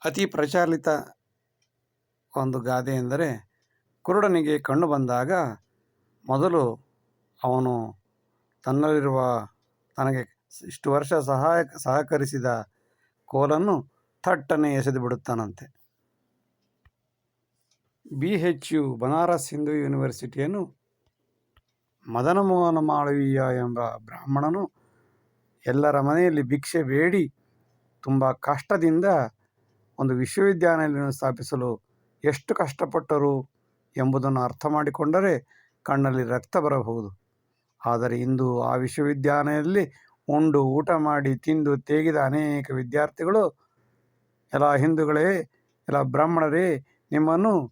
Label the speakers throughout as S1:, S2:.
S1: ಅತಿ ಪ್ರಚಲಿತ ಒಂದು ಗಾದೆ ಎಂದರೆ, ಕುರುಡನಿಗೆ ಕಣ್ಣು ಬಂದಾಗ ಮೊದಲು ಅವನು ತನ್ನಲ್ಲಿರುವ ತನಗೆ ಇಷ್ಟು ವರ್ಷ ಸಹಕರಿಸಿದ ಕೋಲನ್ನು ಥಟ್ಟನೆ ಎಸೆದು ಬಿಡುತ್ತಾನಂತೆ. BHU ಬನಾರಸ್ ಹಿಂದೂ ಯೂನಿವರ್ಸಿಟಿಯನ್ನು ಮದನಮೋಹನ ಮಾಳವೀಯ ಎಂಬ ಬ್ರಾಹ್ಮಣನು ಎಲ್ಲರ ಮನೆಯಲ್ಲಿ ಭಿಕ್ಷೆ ಬೇಡಿ ತುಂಬ ಕಷ್ಟದಿಂದ ಒಂದು ವಿಶ್ವವಿದ್ಯಾನಿಲಯವನ್ನು ಸ್ಥಾಪಿಸಲು ಎಷ್ಟು ಕಷ್ಟಪಟ್ಟರು ಎಂಬುದನ್ನು ಅರ್ಥ ಮಾಡಿಕೊಂಡರೆ ಕಣ್ಣಲ್ಲಿ ರಕ್ತ ಬರಬಹುದು. ಆದರೆ ಇಂದು ಆ ವಿಶ್ವವಿದ್ಯಾಲಯದಲ್ಲಿ ಉಂಡು ಊಟ ಮಾಡಿ ತಿಂದು ತೇಗಿದ ಅನೇಕ ವಿದ್ಯಾರ್ಥಿಗಳು, ಎಲ್ಲ ಹಿಂದೂಗಳೇ, ಎಲ್ಲ ಬ್ರಾಹ್ಮಣರೇ, ನಿಮ್ಮನ್ನು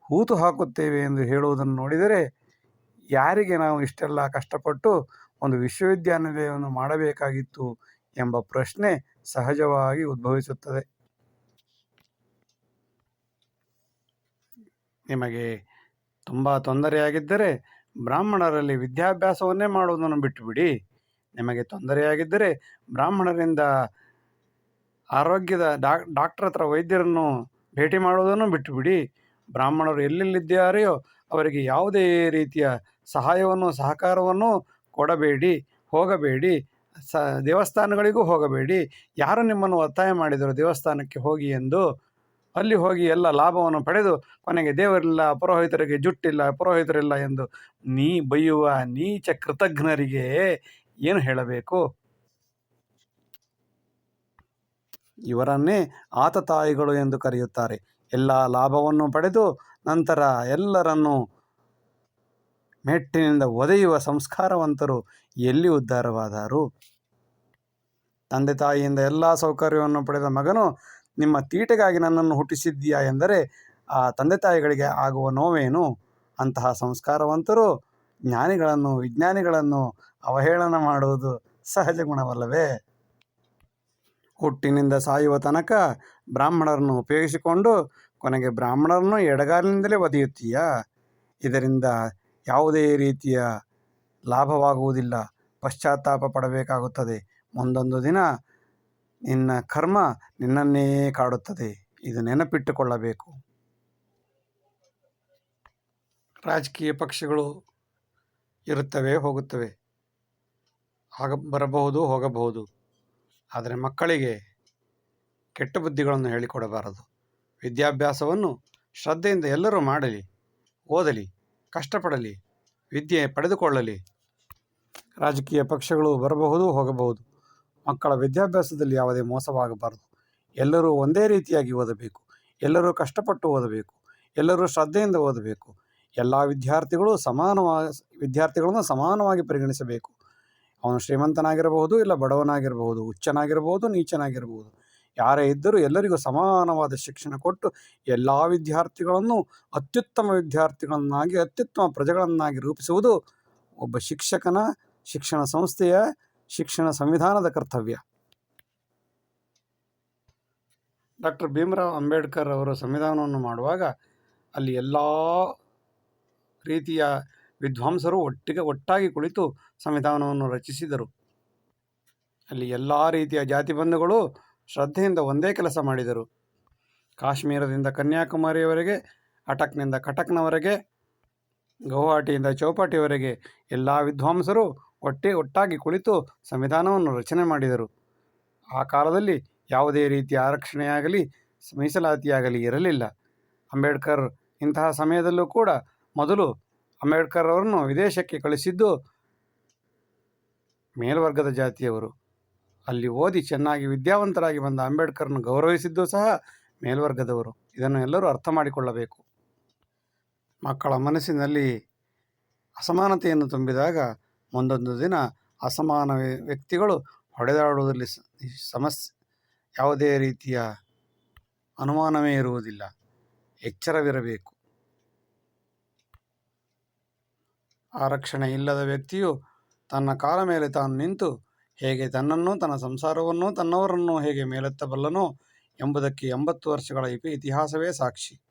S1: ಹೂತು ಹಾಕುತ್ತೇವೆ ಎಂದು ಹೇಳುವುದನ್ನು ನೋಡಿದರೆ ಯಾರಿಗೆ ನಾವು ಇಷ್ಟೆಲ್ಲ ಕಷ್ಟಪಟ್ಟು ಒಂದು ವಿಶ್ವವಿದ್ಯಾನಿಲಯವನ್ನು ಮಾಡಬೇಕಾಗಿತ್ತು ಎಂಬ ಪ್ರಶ್ನೆ ಸಹಜವಾಗಿ ಉದ್ಭವಿಸುತ್ತದೆ. ನಿಮಗೆ ತುಂಬ ತೊಂದರೆಯಾಗಿದ್ದರೆ ಬ್ರಾಹ್ಮಣರಲ್ಲಿ ವಿದ್ಯಾಭ್ಯಾಸವನ್ನೇ ಮಾಡುವುದನ್ನು ಬಿಟ್ಟುಬಿಡಿ. ನಿಮಗೆ ತೊಂದರೆಯಾಗಿದ್ದರೆ ಬ್ರಾಹ್ಮಣರಿಂದ ಆರೋಗ್ಯದ ಡಾಕ್ಟರ್ ಹತ್ರ ವೈದ್ಯರನ್ನು ಭೇಟಿ ಮಾಡುವುದನ್ನು ಬಿಟ್ಟುಬಿಡಿ. ಬ್ರಾಹ್ಮಣರು ಎಲ್ಲೆಲ್ಲಿದ್ದಾರೆಯೋ ಅವರಿಗೆ ಯಾವುದೇ ರೀತಿಯ ಸಹಾಯವನ್ನು ಸಹಕಾರವನ್ನು ಕೊಡಬೇಡಿ, ಹೋಗಬೇಡಿ. ದೇವಸ್ಥಾನಗಳಿಗೂ ಹೋಗಬೇಡಿ. ಯಾರು ನಿಮ್ಮನ್ನು ಒತ್ತಾಯ ಮಾಡಿದರು ದೇವಸ್ಥಾನಕ್ಕೆ ಹೋಗಿ ಎಂದು, ಅಲ್ಲಿ ಹೋಗಿ ಎಲ್ಲ ಲಾಭವನ್ನು ಪಡೆದು ಕೊನೆಗೆ ದೇವರಿಲ್ಲ, ಪುರೋಹಿತರಿಗೆ ಜುಟ್ಟಿಲ್ಲ, ಪುರೋಹಿತರಿಲ್ಲ ಎಂದು ಬೈಯುವ ನೀಚ ಕೃತಜ್ಞರಿಗೆ ಏನು ಹೇಳಬೇಕು? ಇವರನ್ನೇ ಆತತಾಯಿಗಳು ಎಂದು ಕರೆಯುತ್ತಾರೆ. ಎಲ್ಲ ಲಾಭವನ್ನು ಪಡೆದು ನಂತರ ಎಲ್ಲರನ್ನೂ ಮೆಟ್ಟಿನಿಂದ ಒದೆಯುವ ಸಂಸ್ಕಾರವಂತರು ಎಲ್ಲಿ ಉದ್ಧಾರವಾದರು? ತಂದೆ ತಾಯಿಯಿಂದ ಎಲ್ಲ ಸೌಕರ್ಯವನ್ನು ಪಡೆದ ಮಗನು ನಿಮ್ಮ ತೀಟೆಗಾಗಿ ನನ್ನನ್ನು ಹುಟ್ಟಿಸಿದ್ದೀಯಾ ಎಂದರೆ ಆ ತಂದೆ ತಾಯಿಗಳಿಗೆ ಆಗುವ ನೋವೇನು? ಅಂತಹ ಸಂಸ್ಕಾರವಂತರು ಜ್ಞಾನಿಗಳನ್ನು, ವಿಜ್ಞಾನಿಗಳನ್ನು ಅವಹೇಳನ ಮಾಡುವುದು ಸಹಜ ಗುಣವಲ್ಲವೇ? ಹುಟ್ಟಿನಿಂದ ಸಾಯುವ ತನಕ ಬ್ರಾಹ್ಮಣರನ್ನು ಉಪಯೋಗಿಸಿಕೊಂಡು ಕೊನೆಗೆ ಬ್ರಾಹ್ಮಣರನ್ನು ಎಡಗಾಲಿನಿಂದಲೇ ಒದೆಯುತ್ತೀಯಾ? ಇದರಿಂದ ಯಾವುದೇ ರೀತಿಯ ಲಾಭವಾಗುವುದಿಲ್ಲ. ಪಶ್ಚಾತ್ತಾಪ ಪಡಬೇಕಾಗುತ್ತದೆ. ಮುಂದೊಂದು ದಿನ ನಿನ್ನ ಕರ್ಮ ನಿನ್ನನ್ನೇ ಕಾಡುತ್ತದೆ. ಇದು ನೆನಪಿಟ್ಟುಕೊಳ್ಳಬೇಕು. ರಾಜಕೀಯ ಪಕ್ಷಗಳು ಇರುತ್ತವೆ, ಹೋಗುತ್ತವೆ, ಬರಬಹುದು, ಹೋಗಬಹುದು. ಆದರೆ ಮಕ್ಕಳಿಗೆ ಕೆಟ್ಟ ಬುದ್ಧಿಗಳನ್ನು ಹೇಳಿಕೊಡಬಾರದು. ವಿದ್ಯಾಭ್ಯಾಸವನ್ನು ಶ್ರದ್ಧೆಯಿಂದ ಎಲ್ಲರೂ ಮಾಡಲಿ, ಓದಲಿ, ಕಷ್ಟಪಡಲಿ, ವಿದ್ಯೆ ಪಡೆದುಕೊಳ್ಳಲಿ. ರಾಜಕೀಯ ಪಕ್ಷಗಳು ಬರಬಹುದು, ಹೋಗಬಹುದು. ಮಕ್ಕಳ ವಿದ್ಯಾಭ್ಯಾಸದಲ್ಲಿ ಯಾವುದೇ ಮೋಸವಾಗಬಾರದು. ಎಲ್ಲರೂ ಒಂದೇ ರೀತಿಯಾಗಿ ಓದಬೇಕು. ಎಲ್ಲರೂ ಕಷ್ಟಪಟ್ಟು ಓದಬೇಕು. ಎಲ್ಲರೂ ಶ್ರದ್ಧೆಯಿಂದ ಓದಬೇಕು. ಎಲ್ಲ ವಿದ್ಯಾರ್ಥಿಗಳನ್ನು ಸಮಾನವಾಗಿ ಪರಿಗಣಿಸಬೇಕು. ಅವನು ಶ್ರೀಮಂತನಾಗಿರಬಹುದು, ಇಲ್ಲ ಬಡವನಾಗಿರಬಹುದು, ಉಚ್ಚನಾಗಿರಬಹುದು, ನೀಚನಾಗಿರಬಹುದು. ಯಾರೇ ಇದ್ದರೂ ಎಲ್ಲರಿಗೂ ಸಮಾನವಾದ ಶಿಕ್ಷಣ ಕೊಟ್ಟು ಎಲ್ಲ ವಿದ್ಯಾರ್ಥಿಗಳನ್ನು ಅತ್ಯುತ್ತಮ ವಿದ್ಯಾರ್ಥಿಗಳನ್ನಾಗಿ, ಅತ್ಯುತ್ತಮ ಪ್ರಜೆಗಳನ್ನಾಗಿ ರೂಪಿಸುವುದು ಒಬ್ಬ ಶಿಕ್ಷಕನ, ಶಿಕ್ಷಣ ಸಂಸ್ಥೆಯ, ಶಿಕ್ಷಣ ಸಂವಿಧಾನದ ಕರ್ತವ್ಯ. ಡಾಕ್ಟರ್ ಭೀಮರಾವ್ ಅಂಬೇಡ್ಕರ್ ಅವರು ಸಂವಿಧಾನವನ್ನು ಮಾಡುವಾಗ ಅಲ್ಲಿ ಎಲ್ಲ ರೀತಿಯ ವಿದ್ವಾಂಸರು ಒಟ್ಟಾಗಿ ಕುಳಿತು ಸಂವಿಧಾನವನ್ನು ರಚಿಸಿದರು. ಅಲ್ಲಿ ಎಲ್ಲ ರೀತಿಯ ಜಾತಿ ಬಂಧುಗಳು ಶ್ರದ್ಧೆಯಿಂದ ಒಂದೇ ಕೆಲಸ ಮಾಡಿದರು. ಕಾಶ್ಮೀರದಿಂದ ಕನ್ಯಾಕುಮಾರಿಯವರೆಗೆ, ಅಟಕ್ನಿಂದ ಕಟಕ್ನವರೆಗೆ, ಗೌಹಾಟಿಯಿಂದ ಚೌಪಾಟಿಯವರೆಗೆ ಎಲ್ಲ ವಿದ್ವಾಂಸರು ಒಟ್ಟಾಗಿ ಕುಳಿತು ಸಂವಿಧಾನವನ್ನು ರಚನೆ ಮಾಡಿದರು. ಆ ಕಾಲದಲ್ಲಿ ಯಾವುದೇ ರೀತಿಯ ಆರಕ್ಷಣೆಯಾಗಲಿ ಮೀಸಲಾತಿಯಾಗಲಿ ಇರಲಿಲ್ಲ. ಅಂಬೇಡ್ಕರ್ ಇಂತಹ ಸಮಯದಲ್ಲೂ ಕೂಡ ಮೊದಲು ಅಂಬೇಡ್ಕರ್ ಅವರನ್ನು ವಿದೇಶಕ್ಕೆ ಕಳಿಸಿದ್ದು ಮೇಲ್ವರ್ಗದ ಜಾತಿಯವರು. ಅಲ್ಲಿ ಓದಿ ಚೆನ್ನಾಗಿ ವಿದ್ಯಾವಂತರಾಗಿ ಬಂದ ಅಂಬೇಡ್ಕರ್ನ ಗೌರವಿಸಿದ್ದು ಸಹ ಮೇಲ್ವರ್ಗದವರು. ಇದನ್ನು ಎಲ್ಲರೂ ಅರ್ಥ ಮಾಡಿಕೊಳ್ಳಬೇಕು. ಮಕ್ಕಳ ಮನಸ್ಸಿನಲ್ಲಿ ಅಸಮಾನತೆಯನ್ನು ತುಂಬಿದಾಗ ಮುಂದೊಂದು ದಿನ ಅಸಮಾನ ವ್ಯಕ್ತಿಗಳು ಹೊಡೆದಾಡುವುದರಲ್ಲಿ ಯಾವುದೇ ರೀತಿಯ ಅನುಮಾನವೇ ಇರುವುದಿಲ್ಲ. ಎಚ್ಚರವಿರಬೇಕು. ಆರಕ್ಷಣೆ ಇಲ್ಲದ ವ್ಯಕ್ತಿಯು ತನ್ನ ಕಾಲ ಮೇಲೆ ತಾನು ನಿಂತು ಹೇಗೆ ತನ್ನನ್ನು, ತನ್ನ ಸಂಸಾರವನ್ನು, ತನ್ನವರನ್ನು ಹೇಗೆ ಮೇಲೆತ್ತಬಲ್ಲನೋ ಎಂಬುದಕ್ಕೆ 80 ವರ್ಷಗಳ ಇತಿಹಾಸವೇ ಸಾಕ್ಷಿ.